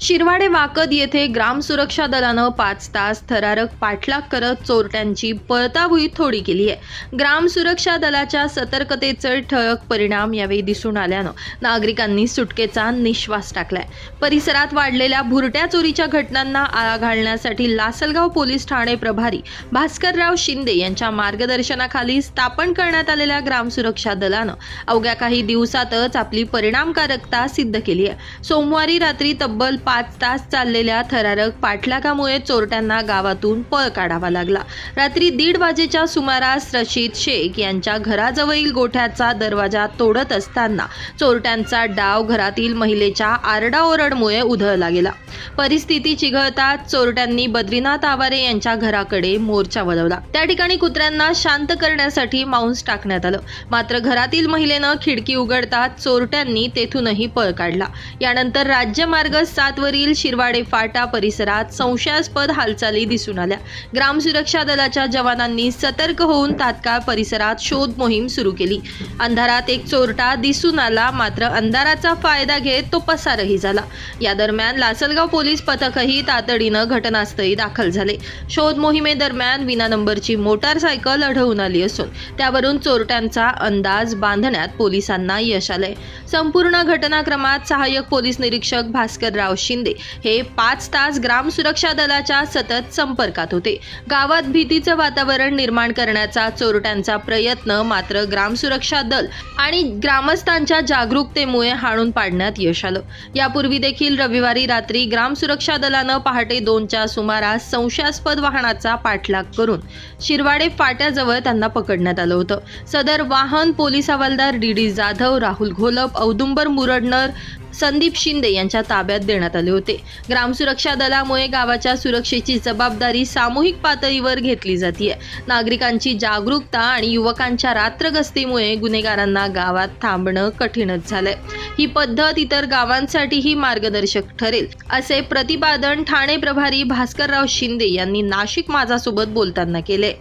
शिरवाडे वाकद येथे ग्राम सुरक्षा दलानं 5 तास थरारक पाठलाग करत चोरट्यांची पळताभुई थोडी केली आहे। ग्राम सुरक्षा दलाच्या सतर्कतेचे ठळक परिणाम यावेळी दिसून आल्यानं नागरिकांनी सुटकेचा निश्वास टाकलाय। परिसरात वाढलेल्या भुरट्या चोरीच्या घटनांना आळा घालण्यासाठी लासलगाव पोलीस ठाणे प्रभारी भास्करराव शिंदे यांच्या मार्गदर्शनाखाली स्थापन करण्यात आलेल्या ग्राम सुरक्षा दलानं अवघ्या काही दिवसातच आपली परिणामकारकता सिद्ध केली आहे। सोमवारी रात्री तब्बल 5 तास चाललेल्या थरारक पाठलागामुळे चोरट्यांना गावातून पळ काढावा लागला। रात्री 1:30 वाजेच्या सुमारास रशीद शेख यांच्या घराजवळील गोठ्याचा दरवाजा तोडत असताना चोरट्यांचा डाव घरातील महिलेच्या आरडाओरडमुळे उधळला गेला। परिस्थिती चिघळताच चोरट्यांनी बद्रीनाथ आवारे यांच्या घराकडे मोर्चा वळवला। त्या ठिकाणी कुत्र्यांना शांत करण्यासाठी मांस टाकण्यात आलं, मात्र घरातील महिलेनं खिडकी उघडताच चोरट्यांनी तेथूनही पळ काढला। यानंतर राज्यमार्ग 7 वरील शिरवाडे फाटा परिसरात संशयास्पद हालचाली दिसून आल्या। ग्राम सुरक्षा दलाच्या जवानांनी सतर्क होऊन तात्काळ परिसरात शोध मोहीम सुरू केली। अंधारात एक चोरटा दिसून आला, मात्र अंधाराचा फायदा घेत तो पसारही झाला। या दरम्यान लासलगाव पोलीस पथकही तातडीनं घटनास्थळी दाखल झाले। शोध मोहिमेदरम्यान विना नंबरची मोटारसायकल आढळून आली असून त्यावरून चोरट्यांचा अंदाज बांधण्यात पोलिसांना यश आलंय। संपूर्ण घटनाक्रमात सहाय्यक पोलीस निरीक्षक भास्करराव शिंदे हे 5 तास ग्राम सुरक्षा दलाच्या सतत संपर्कात होते। गावात भीतीचं वातावरण निर्माण करण्याचा चोरट्यांचा प्रयत्न मात्र ग्राम सुरक्षा दल आणि ग्रामस्थांच्या जागरूकतेमुळे हाणून पाडण्यात यश आलं। यापूर्वी देखील रविवारी रात्री ग्राम सुरक्षा दलानं पहाटे 2च्या सुमारास संशयास्पद वाहनाचा पाठलाग करून शिरवाडे फाट्याजवळ त्यांना पकडण्यात आलं होतं। सदर वाहन पोलीस हवालदार डी जाधव, राहुल घोलप, औदुंबर मुरडणर, संदीप शिंदे यांच्या ताब्यात देण्यात आले होते। ग्राम सुरक्षा दलामुळे गावाच्या सुरक्षेची जबाबदारी सामूहिक पातळीवर घेतली जाते। नागरिकांची जागरूकता आणि युवकांच्या रात्रगस्तीमुळे गुन्हेगारांना गावात थांबणं कठीणच झालंय। ही पद्धत इतर गावांसाठीही मार्गदर्शक ठरेल असे प्रतिपादन ठाणे प्रभारी भास्करराव शिंदे यांनी नाशिक माझासोबत बोलताना केले।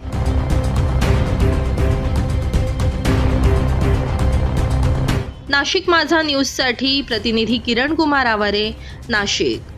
नाशिक माझा न्यूजसाठी प्रतिनिधी किरण कुमार आवारे, नाशिक।